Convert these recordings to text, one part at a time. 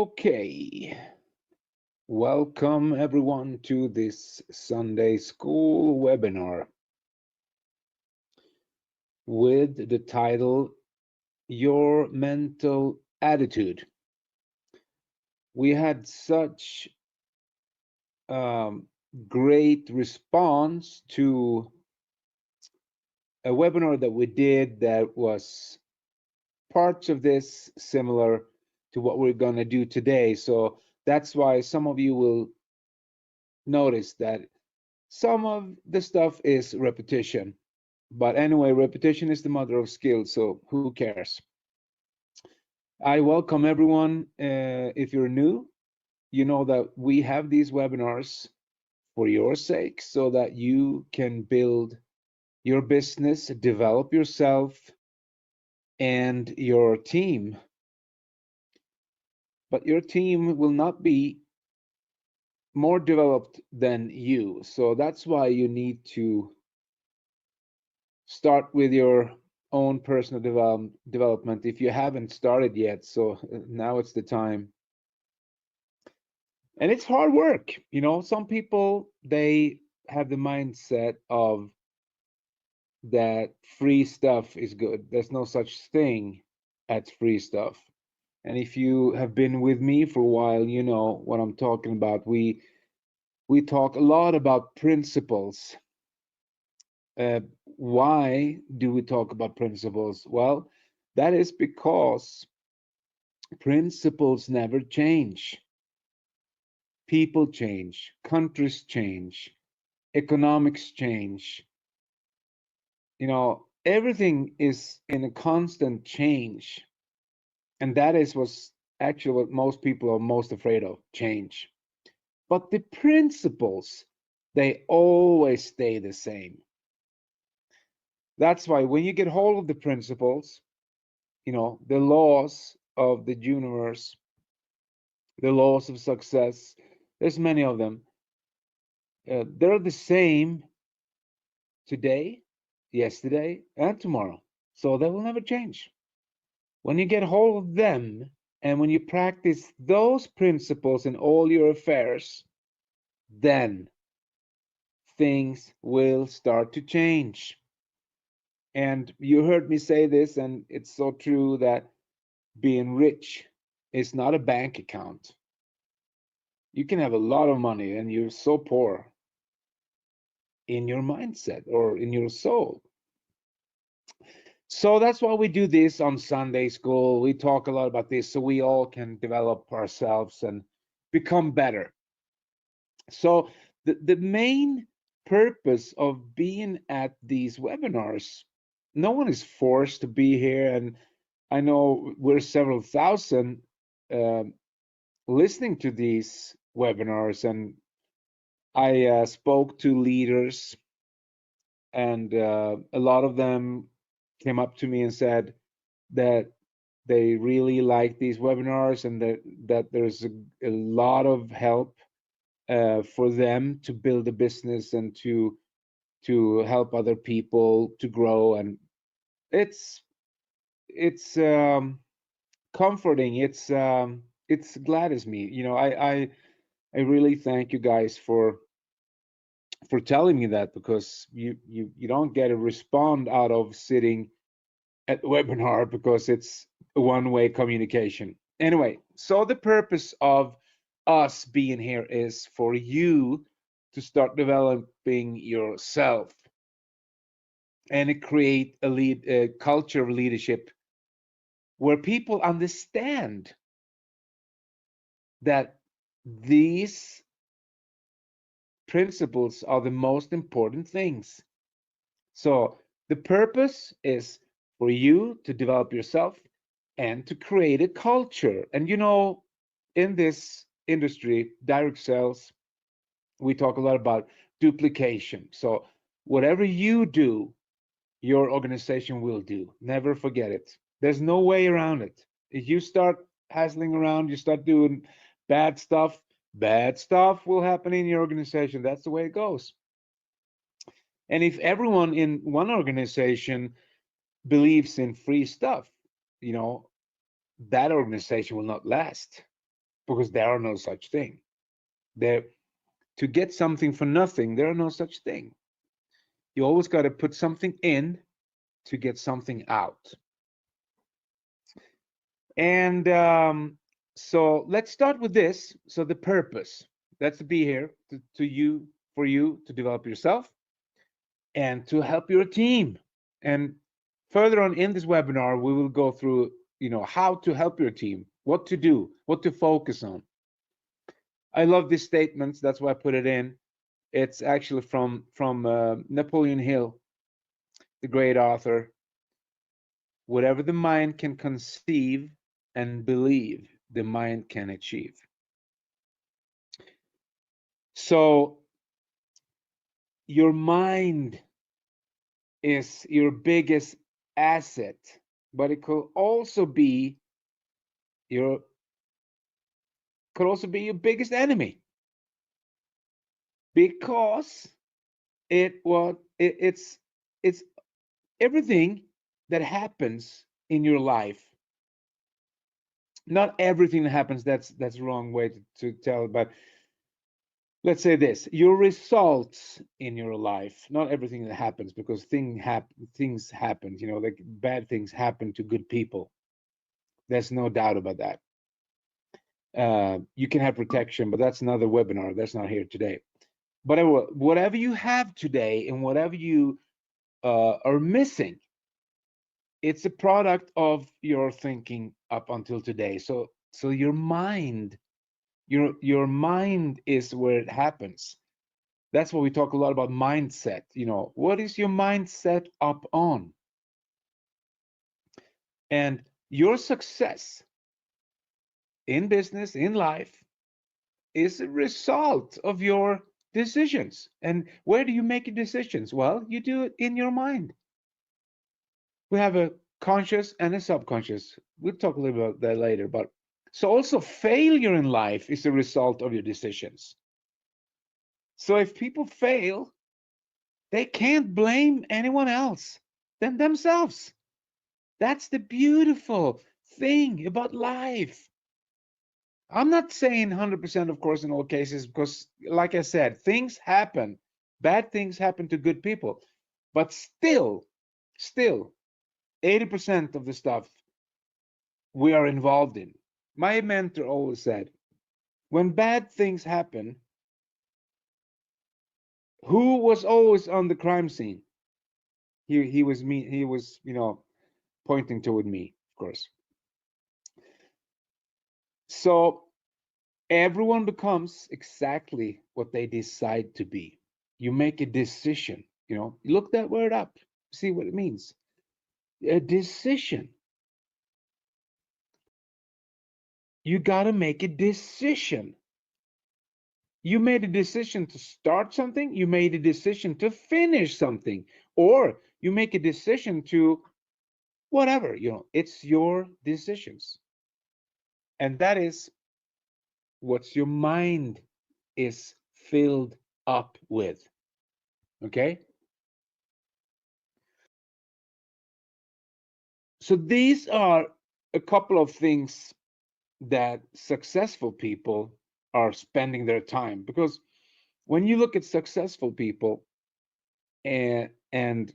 Okay, welcome everyone to this Sunday school webinar with the title Your Mental Attitude. We had such um, great response to a webinar that we did that was parts of this similar to what we're going to do today. So that's why some of you will notice that some of the stuff is repetition. But anyway, repetition is the mother of skill, so who cares? I welcome everyone. If you're new, you know that we have these webinars for your sake so that you can build your business, develop yourself and your team. But your team will not be more developed than you. So that's why you need to start with your own personal development if you haven't started yet. So now it's the time. And it's hard work. You know, some people, they have the mindset of that free stuff is good. There's no such thing as free stuff. And if you have been with me for a while, you know what I'm talking about. We talk a lot about principles. Why do we talk about principles? Well, that is because principles never change. People change, countries change, economics change. You know, everything is in a constant change. And that is what's actually what most people are most afraid of, change. But the principles, they always stay the same. That's why when you get hold of the principles, you know, the laws of the universe, the laws of success, there's many of them. They're the same today, yesterday, and tomorrow. So they will never change. When you get hold of them and when you practice those principles in all your affairs, then things will start to change. And you heard me say this, and it's so true that being rich is not a bank account. You can have a lot of money and you're so poor in your mindset or in your soul. So that's why we do this on Sunday school. We talk a lot about this so we all can develop ourselves and become better. So the main purpose of being at these webinars, no one is forced to be here. And I know we're several thousand listening to these webinars, and I spoke to leaders, and a lot of them came up to me and said that they really like these webinars and that there's a lot of help for them to build a business and to help other people to grow. And it's comforting. It's gladdens me. You know, I really thank you guys for telling me that, because you don't get a respond out of sitting at the webinar because it's a one-way communication. Anyway, so the purpose of us being here is for you to start developing yourself and create a culture of leadership where people understand that these principles are the most important things. So the purpose is for you to develop yourself and to create a culture. And you know, in this industry, direct sales, we talk a lot about duplication. So whatever you do, your organization will do. Never forget it. There's no way around it. If you start hassling around, you start doing bad stuff will happen in your organization. That's the way it goes. And if everyone in one organization believes in free stuff, you know, that organization will not last. because there are no such thing. There, to get something for nothing, there are no such thing. You always got to put something in to get something out. And so let's start with this. So the purpose, that's to be here to you, for you to develop yourself and to help your team. And further on in this webinar, we will go through, how to help your team, what to do, what to focus on. I love these statements. That's why I put it in. It's actually from Napoleon Hill, the great author. Whatever the mind can conceive and believe, the mind can achieve. So your mind is your biggest asset, but it your could also be your biggest enemy, because it's everything that happens in your life. Not everything that happens, that's the wrong way to tell, but let's say this: your results in your life, not everything that happens, because things happen, like bad things happen to good people. There's no doubt about that. You can have protection, but that's another webinar. That's not here today. But whatever you have today and whatever you are missing, it's a product of your thinking up until today. So your mind, your mind is where it happens. That's what we talk a lot about, mindset. What is your mindset up on? And your success in business, in life, is a result of your decisions. And where do you make your decisions? Well, you do it in your mind. We have a conscious and a subconscious. We'll talk a little about that later. But so also failure in life is a result of your decisions. So if people fail, they can't blame anyone else than themselves. That's the beautiful thing about life. I'm not saying 100%, of course, in all cases, because like I said, things happen. Bad things happen to good people. But still, 80% of the stuff we are involved in. My mentor always said, when bad things happen, who was always on the crime scene? He was me. He was, pointing toward me, of course. So everyone becomes exactly what they decide to be. You make a decision, look that word up, see what it means. A decision. You got to make a decision. You made a decision to start something, you made a decision to finish something, or you make a decision to whatever, it's your decisions. And that is what your mind is filled up with. Okay? So these are a couple of things that successful people are spending their time, because when you look at successful people and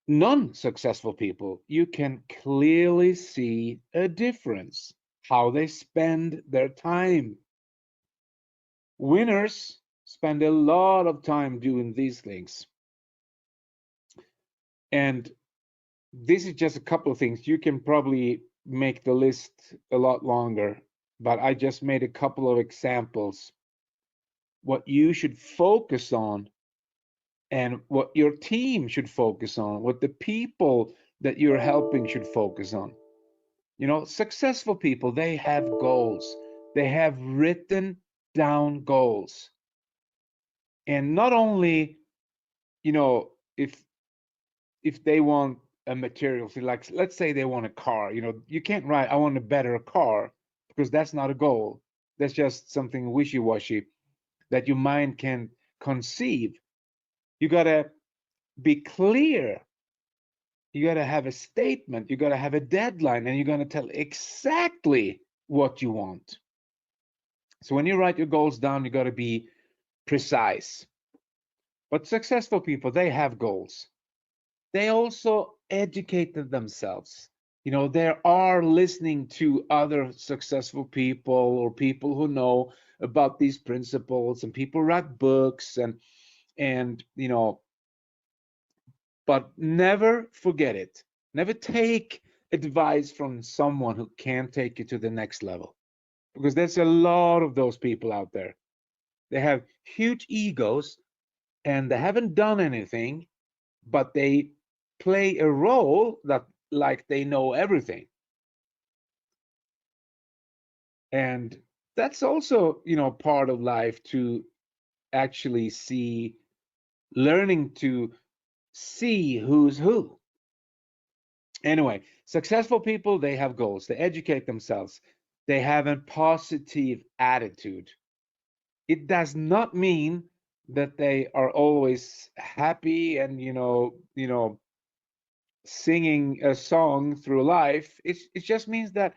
non-successful people, you can clearly see a difference how they spend their time. Winners spend a lot of time doing these things, and this is just a couple of things. You can probably make the list a lot longer, but I just made a couple of examples what you should focus on and what your team should focus on, what the people that you're helping should focus on. Successful people, they have goals. They have written down goals. And not only, if they want a material, like let's say they want a car, you can't write, I want a better car, because that's not a goal. That's just something wishy-washy that your mind can conceive. You got to be clear. You got to have a statement. You got to have a deadline, and you're going to tell exactly what you want. So when you write your goals down, you got to be precise. But successful people, they have goals. They also educate themselves. They are listening to other successful people or people who know about these principles, and people write books and but never forget it. Never take advice from someone who can take you to the next level, because there's a lot of those people out there. They have huge egos and they haven't done anything, but they play a role that like they know everything. And that's also, part of life, to actually see, learning to see who's who. Anyway, successful people, they have goals, they educate themselves, they have a positive attitude. It does not mean that they are always happy and singing a song through life. It just means that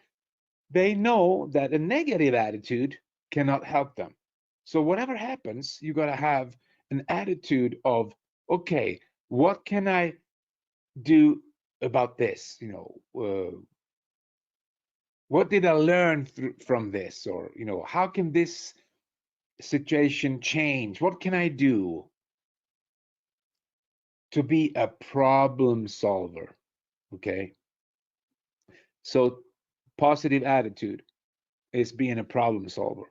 they know that a negative attitude cannot help them. So whatever happens, you got to have an attitude of, okay, what can I do about this? What did I learn from this? Or, how can this situation change? What can I do to be a problem solver? Okay. So positive attitude is being a problem solver.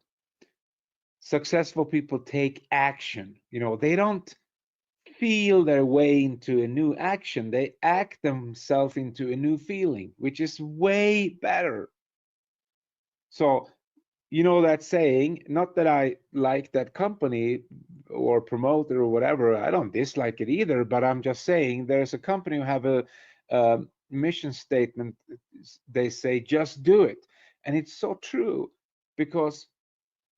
Successful people take action. They don't feel their way into a new action. They act themselves into a new feeling, which is way better. So, that saying, not that I like that company or promoter or whatever, I don't dislike it either, but I'm just saying there's a company who have a mission statement. They say, just do it. And it's so true, because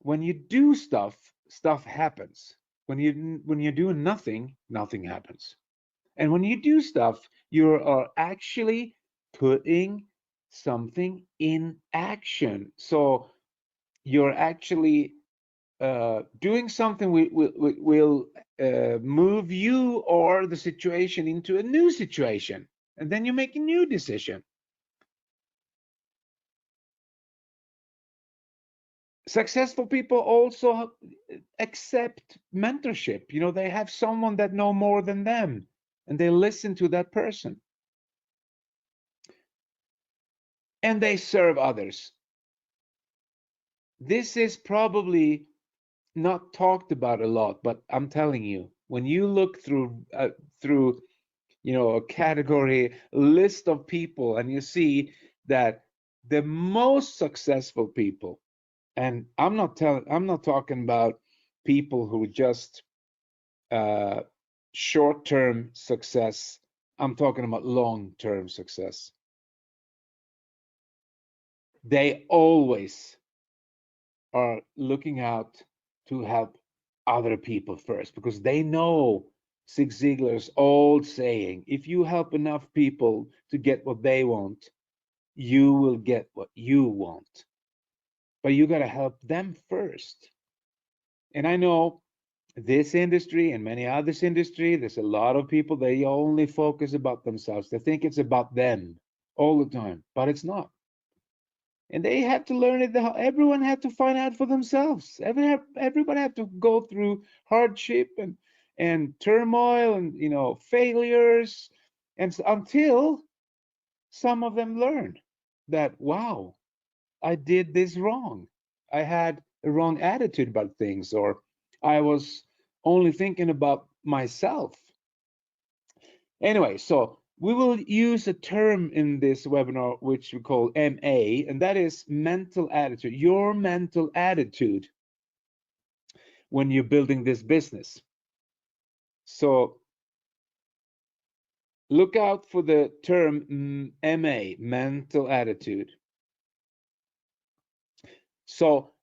when you do stuff happens. When you're doing nothing, nothing happens. And when you do stuff, you are actually putting something in action. So you're actually doing something will move you or the situation into a new situation, and then you make a new decision. Successful people also accept mentorship. They have someone that know more than them, and they listen to that person, and they serve others. This is probably not talked about a lot, but I'm telling you, when you look through a category list of people, and you see that the most successful people, and I'm not talking about people who just uh, short-term success. I'm talking about long-term success. They always are looking out to help other people first, because they know Zig Ziglar's old saying, if you help enough people to get what they want, you will get what you want. But you got to help them first. And I know this industry and many others industry, there's a lot of people, they only focus about themselves. They think it's about them all the time, but it's not. And they have to learn it. Everyone had to find out for themselves. Everybody had to go through hardship and turmoil and failures, and until some of them learn that, wow, I did this wrong. I had a wrong attitude about things, or I was only thinking about myself. Anyway, so we will use a term in this webinar which we call MA, and that is mental attitude, your mental attitude when you're building this business. So look out for the term MA, mental attitude. So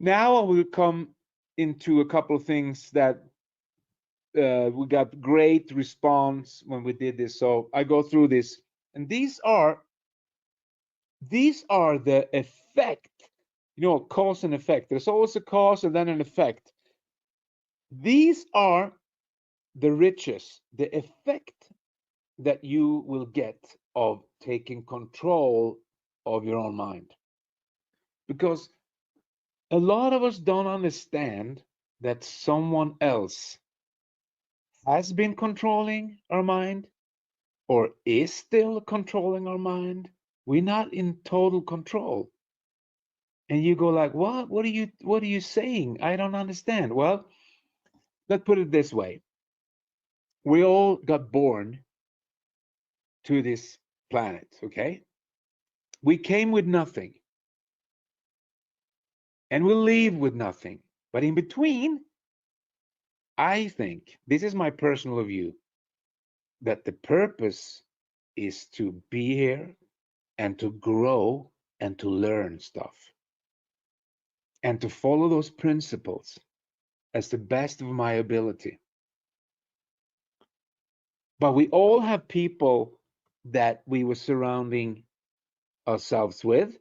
now I will come into a couple of things that we got great response when we did this. So I go through this, and these are the effect cause and effect. There's always a cause and then an effect. These are the riches, the effect that you will get of taking control of your own mind. Because a lot of us don't understand that someone else has been controlling our mind or is still controlling our mind. We're not in total control. And you go like, what are you saying? I don't understand. Well, let's put it this way. We all got born to this planet, okay? We came with nothing and we'll leave with nothing. But in between, I think, this is my personal view, that the purpose is to be here and to grow and to learn stuff and to follow those principles as the best of my ability. But we all have people that we were surrounding ourselves with,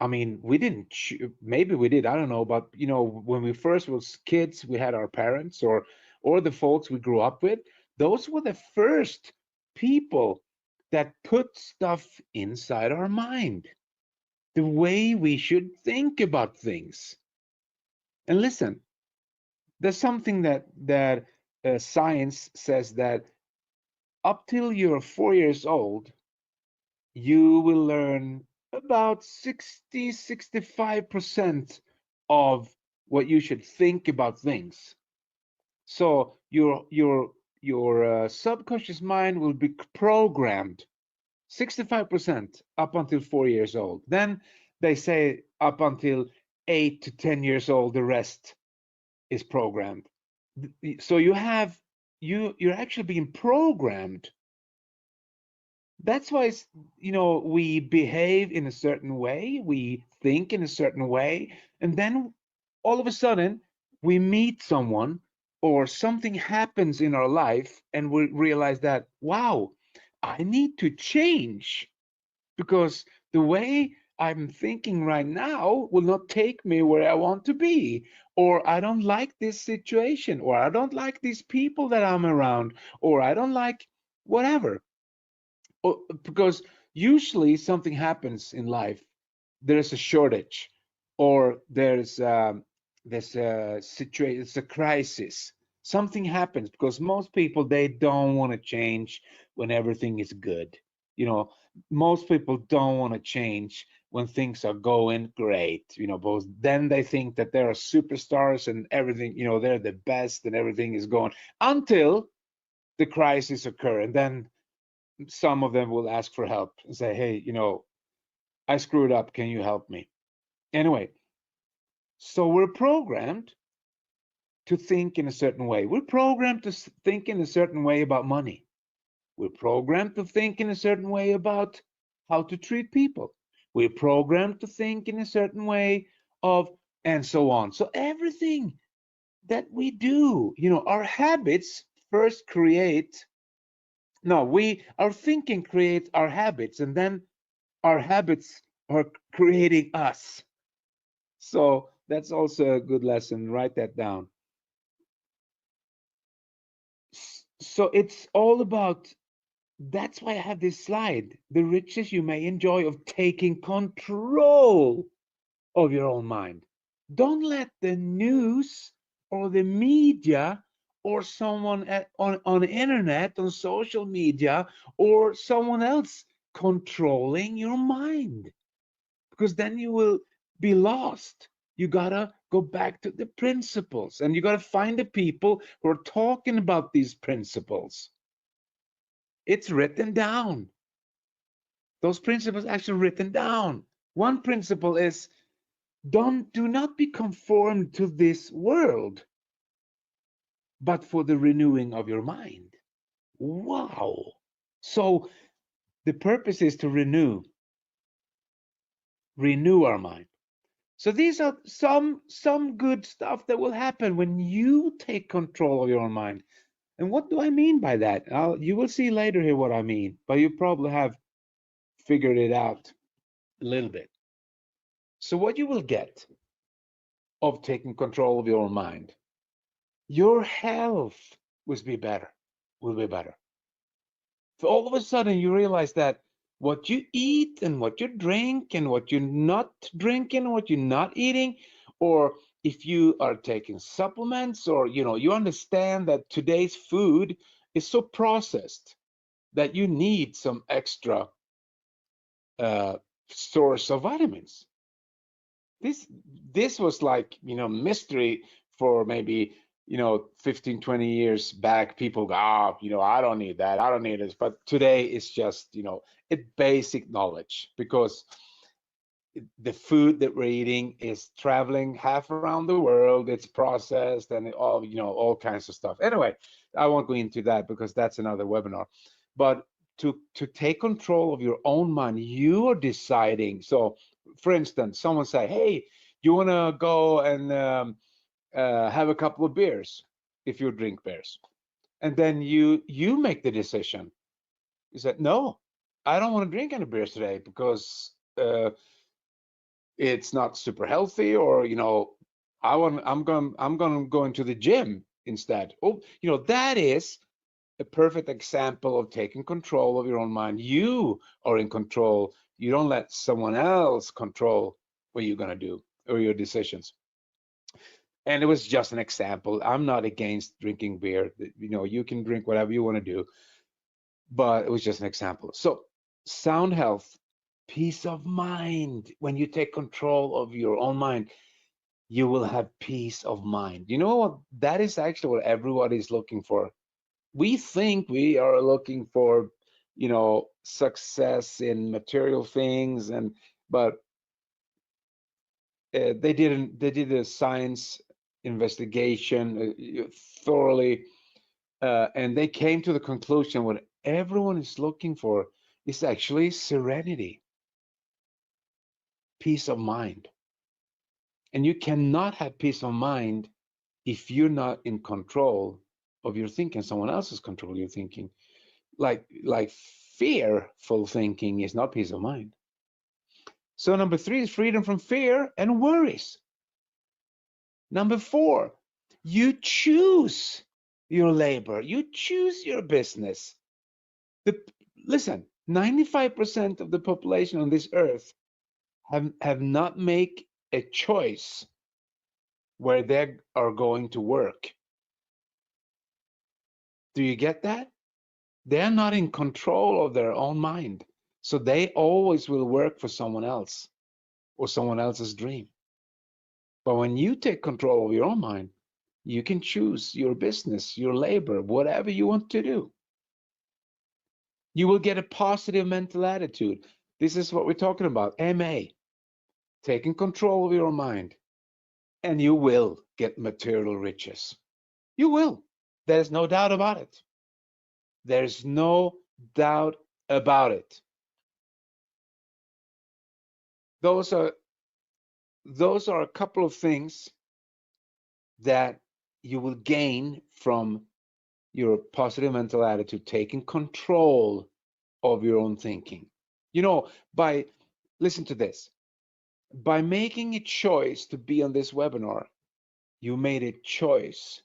I mean, we didn't, maybe we did, I don't know, but when we first was kids, we had our parents or the folks we grew up with. Those were the first people that put stuff inside our mind, the way we should think about things. And listen, there's something that science says that up till you're 4 years old, you will learn about 65% of what you should think about things. So your subconscious mind will be programmed 65% up until 4 years old. Then they say up until 8 to 10 years old, the rest is programmed. So you're actually being programmed. That's why we behave in a certain way, we think in a certain way, and then all of a sudden we meet someone or something happens in our life and we realize that, wow, I need to change because the way I'm thinking right now will not take me where I want to be, or I don't like this situation, or I don't like these people that I'm around, or I don't like whatever. Because usually something happens in life, there's a shortage, or there's a situation, it's a crisis. Something happens because most people, they don't want to change when everything is good. You know, most people don't want to change when things are going great. Because then they think that they're superstars and everything. They're the best and everything is going until the crisis occur, and then some of them will ask for help and say, hey, I screwed up, can you help me? Anyway, so we're programmed to think in a certain way. We're programmed to think in a certain way about money. We're programmed to think in a certain way about how to treat people. We're programmed to think in a certain way of, and so on. So everything that we do, our habits first create, no, our thinking creates our habits, and then our habits are creating us. So that's also a good lesson. Write that down. So it's all about, that's why I have this slide, the riches you may enjoy of taking control of your own mind. Don't let the news or the media or someone on the internet, on social media, or someone else controlling your mind, because then you will be lost. You gotta go back to the principles, and you gotta find the people who are talking about these principles. It's written down. Those principles actually written down. One principle is, do not be conformed to this world, but for the renewing of your mind. Wow. So the purpose is to renew our mind. So these are some good stuff that will happen when you take control of your own mind. And what do I mean by that? You will see later here what I mean, but you probably have figured it out a little bit. So what you will get of taking control of your own mind, your health will be better. So all of a sudden you realize that what you eat and what you drink and what you're not drinking, what you're not eating, or if you are taking supplements, or you understand that today's food is so processed that you need some extra uh, source of vitamins. This was like mystery for maybe 15, 20 years back. People go, I don't need that, I don't need this. But today it's just it basic knowledge, because the food that we're eating is traveling half around the world. It's processed and all kinds of stuff. Anyway, I won't go into that because that's another webinar. But to take control of your own mind, you are deciding. So for instance, someone say, hey, you want to go and have a couple of beers, if you drink beers, and then you make the decision. You said, no, I don't want to drink any beers today because it's not super healthy, or I'm going to go into the gym instead. Oh, that is a perfect example of taking control of your own mind. You are in control. You don't let someone else control what you're going to do or your decisions. And it was just an example. I'm not against drinking beer. You can drink whatever you want to do, but it was just an example. So sound health, peace of mind. When you take control of your own mind, you will have peace of mind. You know what? That is actually what everybody is looking for. We think we are looking for, success in material things, but they did a science investigation thoroughly, and they came to the conclusion what everyone is looking for is actually serenity, peace of mind. And you cannot have peace of mind if you're not in control of your thinking. Someone else is controlling your thinking. Like fearful thinking is not peace of mind. So number 3 is freedom from fear and worries. Number 4, you choose your labor, you choose your business. Listen, 95% of the population on this earth have not made a choice where they are going to work. Do you get that? They're not in control of their own mind. So they always will work for someone else or someone else's dream. But when you take control of your own mind, you can choose your business, your labor, whatever you want to do. You will get a positive mental attitude. This is what we're talking about, MA, taking control of your mind. And you will get material riches. You will. There's no doubt about it. There's no doubt about it. Those are a couple of things that you will gain from your positive mental attitude, taking control of your own thinking. Listen to this, by making a choice to be on this webinar, you made a choice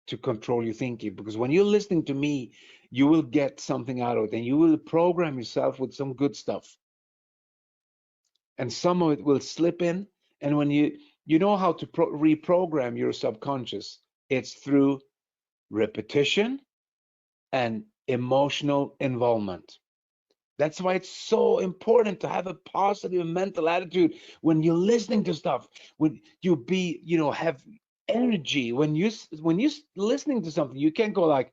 to control your thinking, because when you're listening to me, you will get something out of it, and you will program yourself with some good stuff, and some of it will slip in. And when you know how to reprogram your subconscious, it's through repetition and emotional involvement. That's why it's so important to have a positive mental attitude when you're listening to stuff. When have energy. When you listening to something, you can't go like,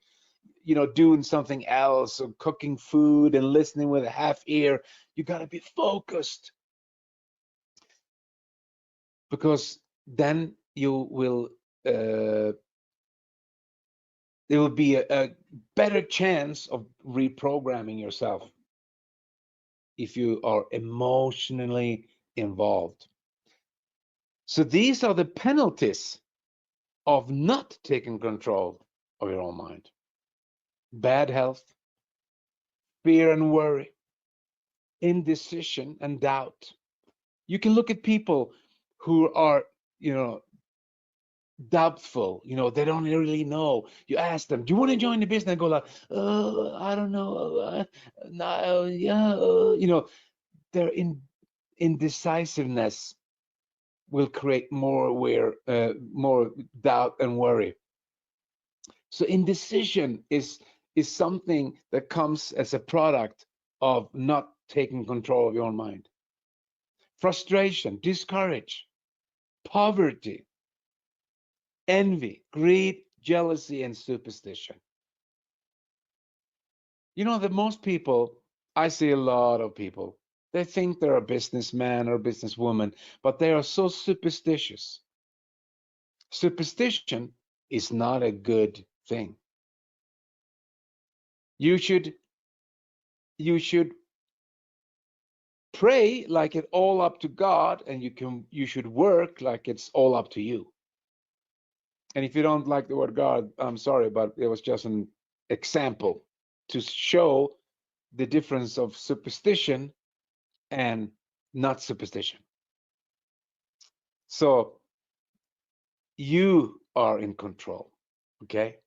doing something else or cooking food and listening with a half ear. You got to be focused, because then you will there will be a better chance of reprogramming yourself if you are emotionally involved. So these are the penalties of not taking control of your own mind: bad health, fear and worry, indecision and doubt, You can look at people who are, doubtful, they don't really know. You ask them, do you want to join the business? And go like, I don't know, no, yeah, their indecisiveness will create more doubt and worry. So indecision is something that comes as a product of not taking control of your own mind. Frustration, discourage, poverty, envy, greed, jealousy, and superstition. You know that most people, I see a lot of people, they think they're a businessman or a businesswoman, but they are so superstitious. Superstition is not a good thing. You should pray like it's all up to God, and you should work like it's all up to you. And if you don't like the word God, I'm sorry, but it was just an example to show the difference of superstition and not superstition. So you are in control, okay?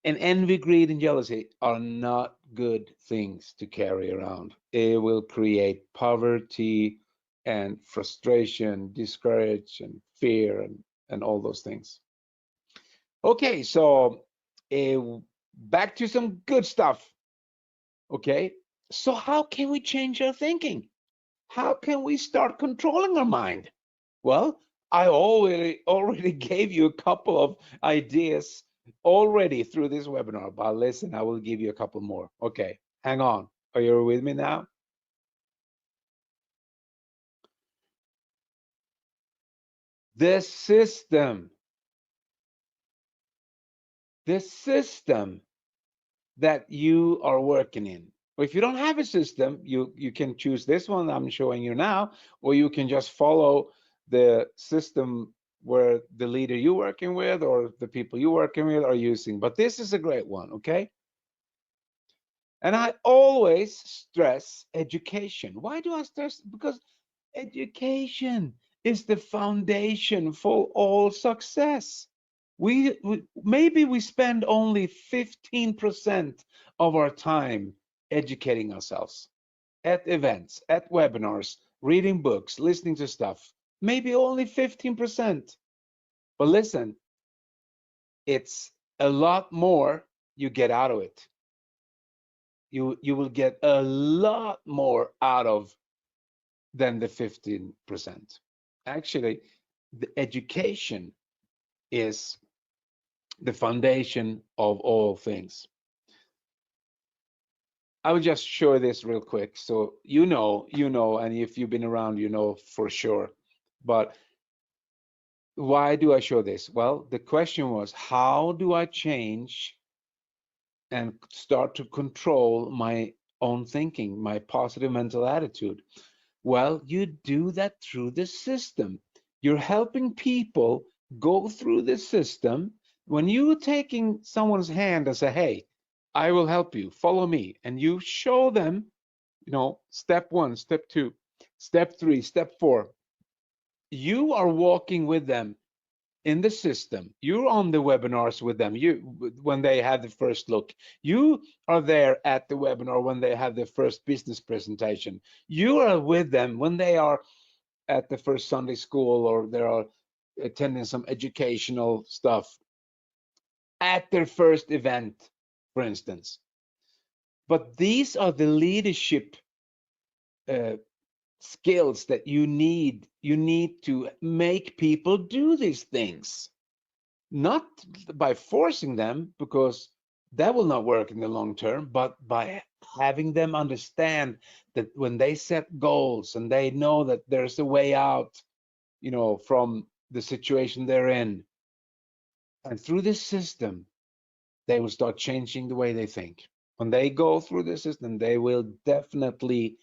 And envy, greed, and jealousy are not good things to carry around. It will create poverty and frustration, discourage, and fear, and all those things. Okay, so back to some good stuff. Okay, so how can we change our thinking? How can we start controlling our mind? Well, I already gave you a couple of ideas already through this webinar, but listen, I will give you a couple more. Okay, hang on. Are you with me now? The system that you are working in. If you don't have a system, you can choose this one I'm showing you now, or you can just follow the system where the leader you're working with or the people you're working with are using. But this is a great one, okay? And I always stress education. Why do I stress? Because education is the foundation for all success. Maybe we spend only 15% of our time educating ourselves at events, at webinars, reading books, listening to stuff. Maybe only 15%. But listen, it's a lot more you get out of it. You will get a lot more out of than the 15%. Actually, the education is the foundation of all things. I will just show this real quick, so you know, and if you've been around, you know for sure. But why do I show this? Well, the question was, how do I change and start to control my own thinking, my positive mental attitude? Well, you do that through the system. You're helping people go through the system. When you're taking someone's hand and say, hey, I will help you, follow me, and you show them, step 1, step 2, step 3, step 4, you are walking with them in the system. You're on the webinars with them. When they have the first look, you are there at the webinar when they have the first business presentation. You are with them when they are at the first Sunday school, or they are attending some educational stuff, at their first event, for instance. But these are the leadership skills that you need. You need to make people do these things, not by forcing them, because that will not work in the long term, but by having them understand that when they set goals and they know that there's a way out, from the situation they're in, and through this system, they will start changing the way they think. When they go through the system, they will definitely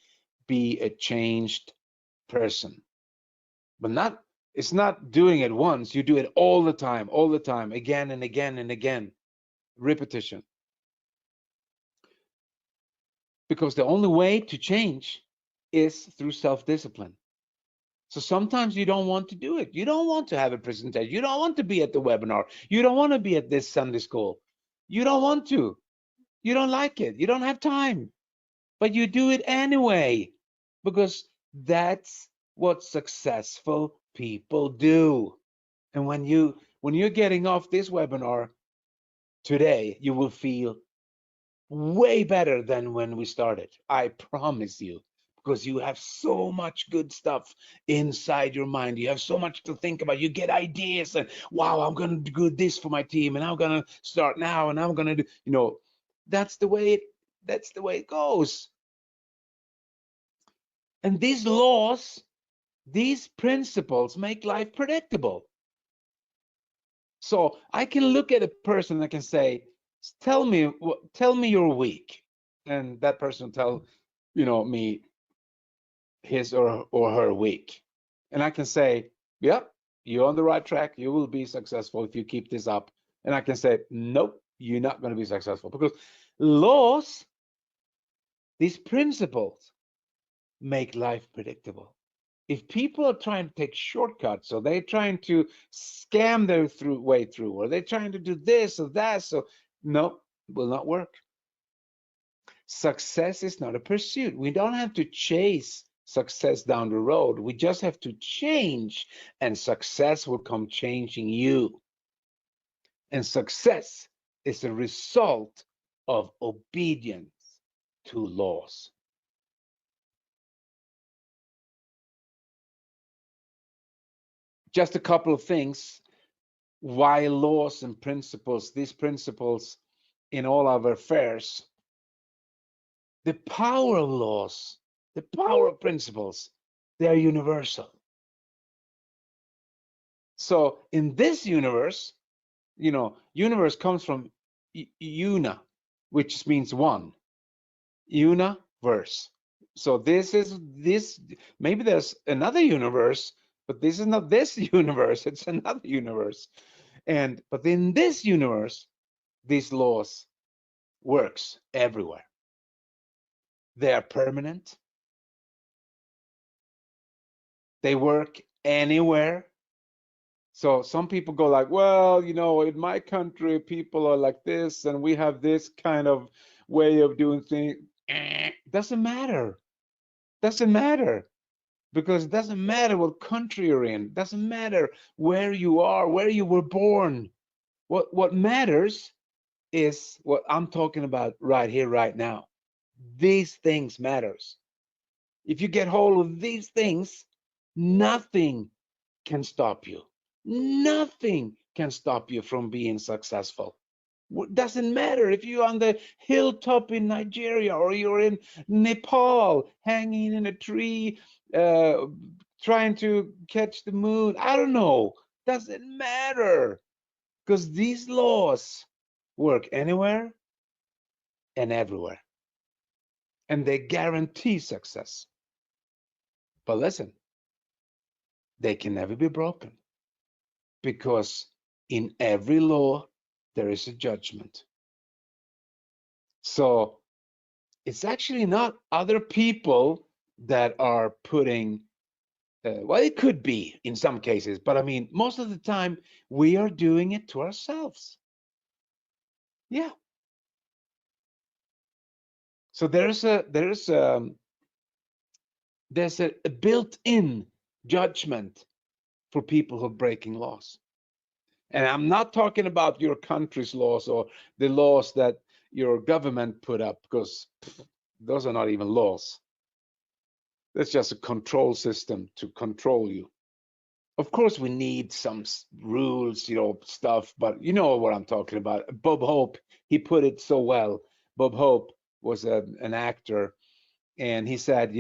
be a changed person. But it's not doing it once. You do it all the time, again and again and again. Repetition. Because the only way to change is through self-discipline. So sometimes you don't want to do it. You don't want to have a presentation. You don't want to be at the webinar. You don't want to be at this Sunday school. You don't want to. You don't like it. You don't have time. But you do it anyway because that's what successful people do. And when you're getting off this webinar today, you will feel way better than when we started. I promise you, because you have so much good stuff inside your mind. You have so much to think about. You get ideas and wow, I'm going to do this for my team and I'm going to start now and I'm going to do, that's the way it goes. And these laws, these principles make life predictable. So I can look at a person and I can say, tell me your week. And that person will tell, me his or her week. And I can say, yep, you're on the right track. You will be successful if you keep this up. And I can say, nope, you're not going to be successful, because laws, these principles, make life predictable. If people are trying to take shortcuts, or they're trying to scam their way through, or they're trying to do this or that, so no, it will not work. Success is not a pursuit. We don't have to chase success down the road. We just have to change, and success will come changing you. And success is a result of obedience to laws. Just a couple of things why laws and principles, these principles in all our affairs, the power of laws, the power of principles, they are universal. So in this universe, universe comes from una, which means one. Universe. So this, maybe there's another universe, but this is not this universe, it's another universe. But in this universe, these laws works everywhere. They are permanent. They work anywhere. So some people go like, well, in my country, people are like this, and we have this kind of way of doing things. Doesn't matter. Doesn't matter. Because it doesn't matter what country you're in. It doesn't matter where you are, where you were born. What matters is what I'm talking about right here, right now. These things matters. If you get hold of these things, nothing can stop you. Nothing can stop you from being successful. It doesn't matter if you're on the hilltop in Nigeria, or you're in Nepal hanging in a tree trying to catch the moon. I don't know. Doesn't matter, because these laws work anywhere and everywhere, and they guarantee success. But listen, they can never be broken, because in every law there is a judgment. So it's actually not other people that are putting, well, it could be in some cases, but I mean, most of the time we are doing it to ourselves. Yeah. So there's a built-in judgment for people who are breaking laws. And I'm not talking about your country's laws or the laws that your government put up, because those are not even laws. That's just a control system to control you. Of course, we need some rules, stuff, but you know what I'm talking about. Bob Hope, he put it so well. Bob Hope was an actor, and he said,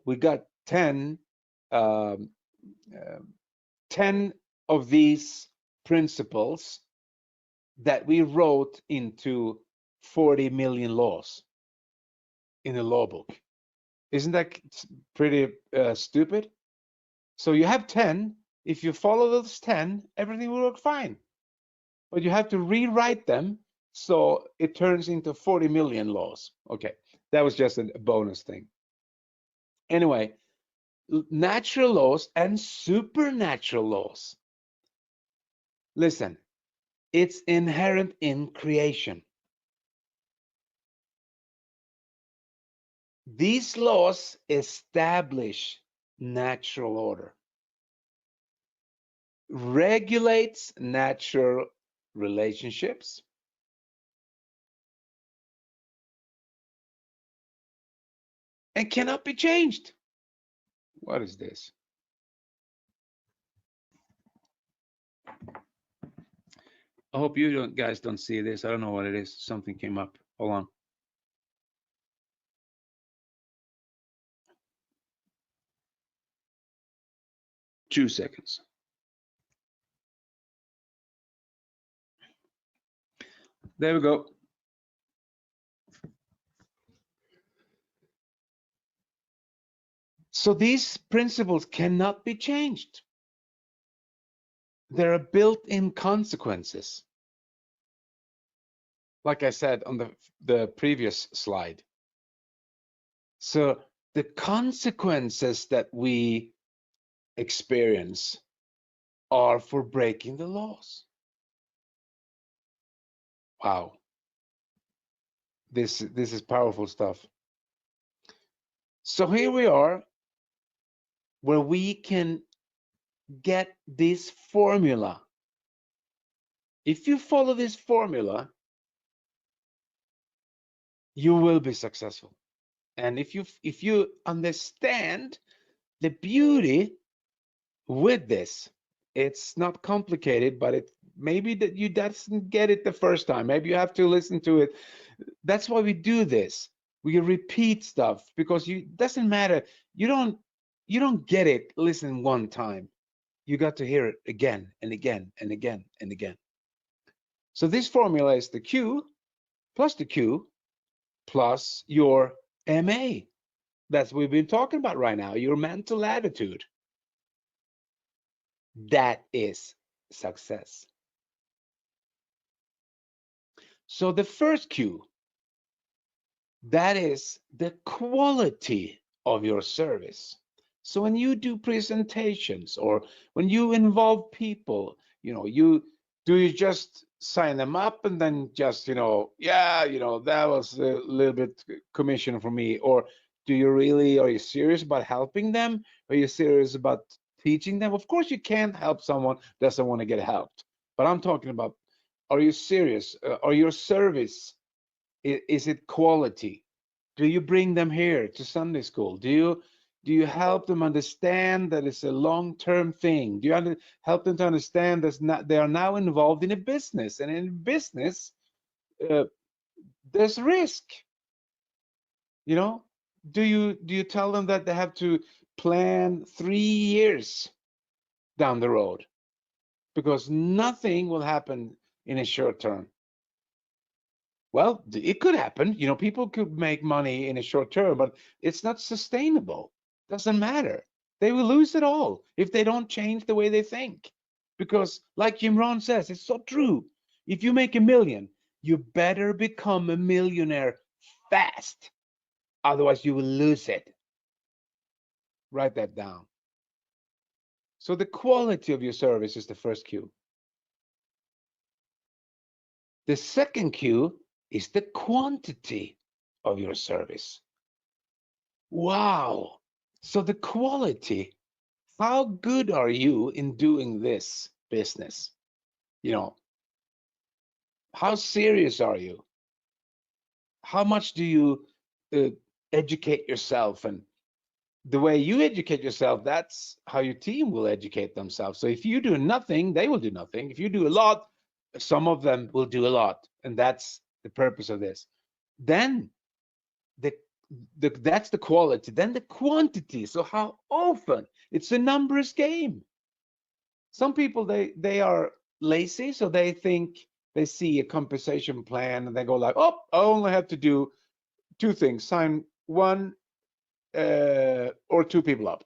we got 10, um, 10 of these principles that we wrote into 40 million laws in a law book. Isn't that pretty stupid? So you have 10. If you follow those 10, everything will work fine. But you have to rewrite them so it turns into 40 million laws. Okay, that was just a bonus thing. Anyway, natural laws and supernatural laws. Listen, it's inherent in creation. These laws establish natural order, regulates natural relationships, and cannot be changed. What is this? I hope you guys don't see this. I don't know what it is. Something came up. Hold on. Two seconds. There we go. So these principles cannot be changed. There are built-in consequences. Like I said on the previous slide. So the consequences that we experience are for breaking the laws. Wow. This is powerful stuff. So here we are, where we can get this formula. If you follow this formula, you will be successful. And if you understand the beauty with this, it's not complicated, but it maybe that you doesn't get it the first time. Maybe you have to listen to it. That's why we do this. We repeat stuff because doesn't matter. You don't get it. Listen one time. You got to hear it again and again and again and again. So this formula is the Q plus the Q plus your MA. That's what we've been talking about right now, your mental attitude. That is success. So the first Q, that is the quality of your service. So when you do presentations or when you involve people, you just sign them up and then just, that was a little bit commission for me? Or are you serious about helping them? Are you serious about teaching them? Of course you can't help someone that doesn't want to get helped. But I'm talking about, are you serious? Are your service, is it quality? Do you bring them here to Sunday school? Do you help them understand that it's a long-term thing? Do you help them to understand that they are now involved in a business, and in business, there's risk. Do you tell them that they have to plan 3 years down the road? Because nothing will happen in a short term. Well, it could happen. People could make money in a short term, but it's not sustainable. Doesn't matter. They will lose it all if they don't change the way they think. Because like Jim Rohn says, it's so true. If you make $1 million, you better become a millionaire fast. Otherwise, you will lose it. Write that down. So the quality of your service is the first Q. The second Q is the quantity of your service. Wow. So the quality, how good are you in doing this business? How serious are you? How much do you educate yourself? And the way you educate yourself, that's how your team will educate themselves. So if you do nothing, they will do nothing. If you do a lot, some of them will do a lot. And that's the purpose of this. Then that's the quality. Then the quantity. So how often? It's a numbers game. Some people, they are lazy, so they think they see a compensation plan and they go like, oh, I only have to do 2 things: sign 1 or 2 people up.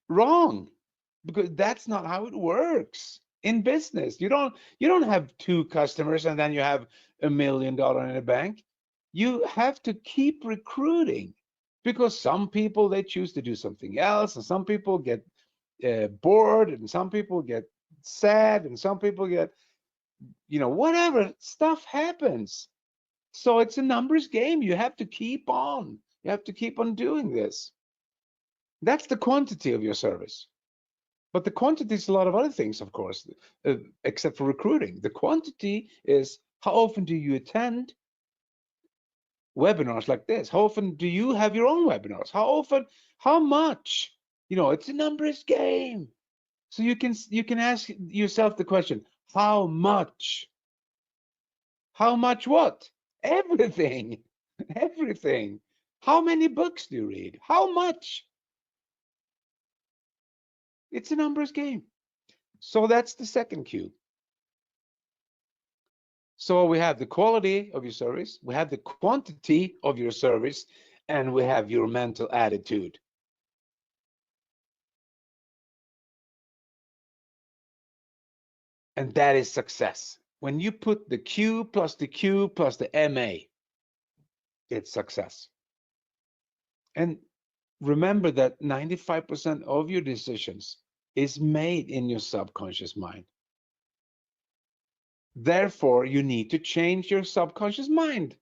Wrong, because that's not how it works in business. You don't have 2 customers and then you have $1 million in the bank. You have to keep recruiting. because some people, they choose to do something else, and some people get bored, and some people get sad, and some people get, whatever stuff happens. So it's a numbers game. You have to keep on. You have to keep on doing this. That's the quantity of your service. But the quantity is a lot of other things, of course, except for recruiting. The quantity is how often do you attend webinars like this? How often do you have your own webinars? How often? How much? It's a numbers game. So you can ask yourself the question: how much? How much what? Everything. Everything. How many books do you read? How much? It's a numbers game. So that's the second cue. So we have the quality of your service, we have the quantity of your service, and we have your mental attitude. And that is success. When you put the Q plus the Q plus the MA, it's success. And remember that 95% of your decisions is made in your subconscious mind. Therefore, you need to change your subconscious mind.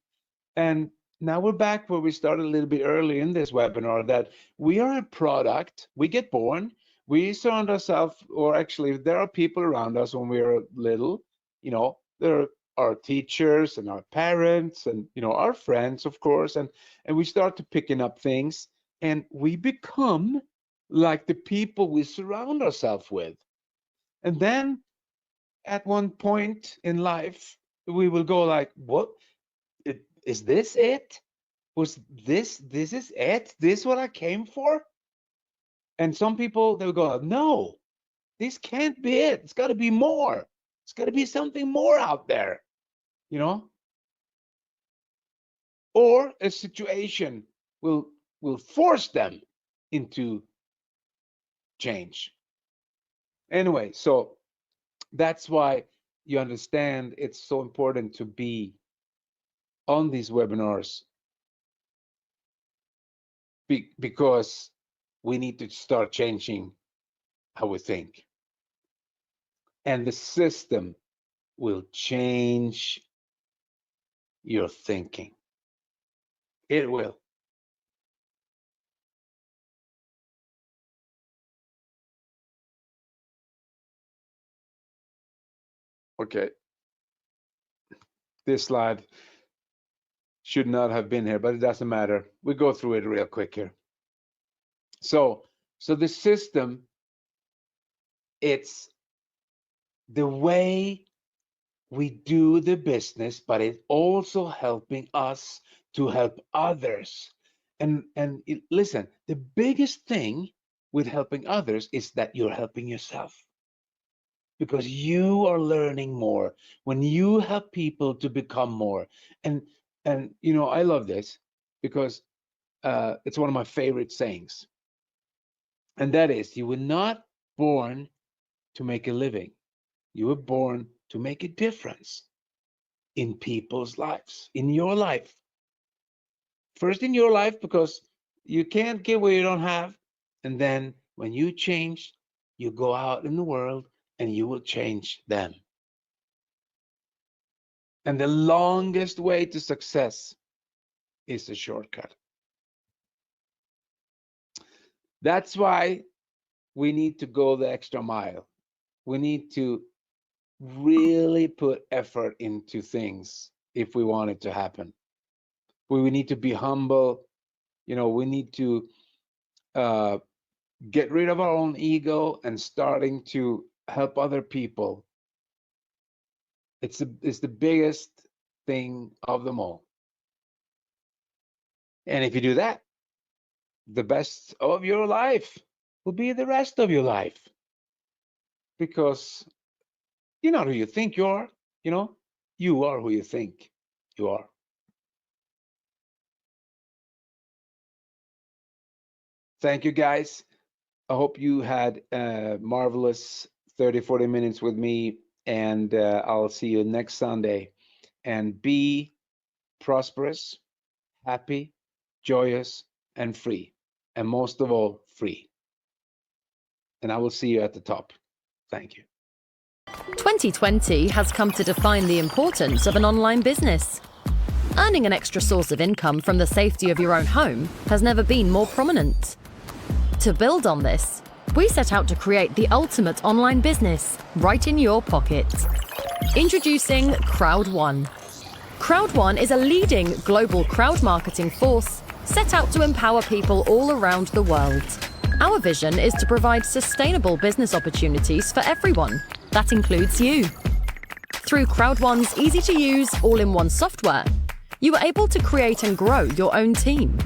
And now we're back where we started a little bit early in this webinar, that we are a product. We get born, we surround ourselves, or actually there are people around us when we are little, there are our teachers and our parents and, our friends, of course, and we start to picking up things, and we become like the people we surround ourselves with. And then at one point in life, we will go like, what? Is this it? Was this is it? This what I came for? And some people, they'll go, no, this can't be it. It's got to be more. It's got to be something more out there, or a situation will force them into change. Anyway, so that's why you understand it's so important to be on these webinars, because we need to start changing how we think. And the system will change your thinking. It will. Okay. This slide should not have been here, but it doesn't matter. We go through it real quick here. So the system, it's the way we do the business, but it's also helping us to help others. And listen, the biggest thing with helping others is that you're helping yourself, because you are learning more when you help people to become more. And I love this because it's one of my favorite sayings, and that is, you were not born to make a living, you were born to make a difference in people's lives, in your life. First in your life, because you can't give what you don't have. And then when you change, you go out in the world and you will change them. And the longest way to success is a shortcut. That's why we need to go the extra mile. We need to really put effort into things if we want it to happen. We need to be humble. We need to get rid of our own ego and starting to help other people. It's the biggest thing of them all. And if you do that, the best of your life will be the rest of your life, because you're not who you think you are. You are who you think you are. Thank you, guys. I hope you had a marvelous 30-40 minutes with me, and I'll see you next Sunday. And be prosperous, happy, joyous, and free. And most of all, free. And I will see you at the top. Thank you. 2020 has come to define the importance of an online business. Earning an extra source of income from the safety of your own home has never been more prominent. To build on this, we set out to create the ultimate online business right in your pocket. Introducing Crowd1. Crowd1 is a leading global crowd marketing force set out to empower people all around the world. Our vision is to provide sustainable business opportunities for everyone. That includes you. Through Crowd1's easy-to-use, all-in-one software, you are able to create and grow your own team.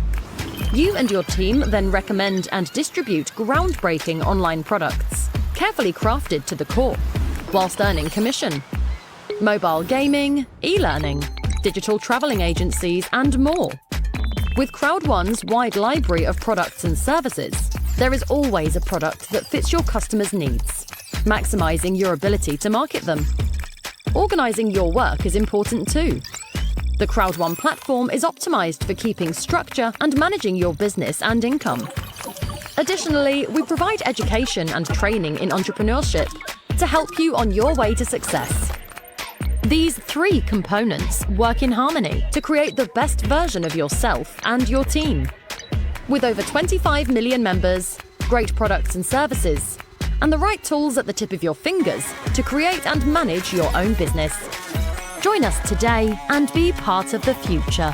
You and your team then recommend and distribute groundbreaking online products, carefully crafted to the core, whilst earning commission. Mobile gaming, e-learning, digital traveling agencies, and more. With Crowd1's wide library of products and services, there is always a product that fits your customers' needs, maximizing your ability to market them. Organizing your work is important too. The Crowd1 platform is optimized for keeping structure and managing your business and income. Additionally, we provide education and training in entrepreneurship to help you on your way to success. These three components work in harmony to create the best version of yourself and your team. With over 25 million members, great products and services, and the right tools at the tip of your fingers to create and manage your own business. Join us today and be part of the future.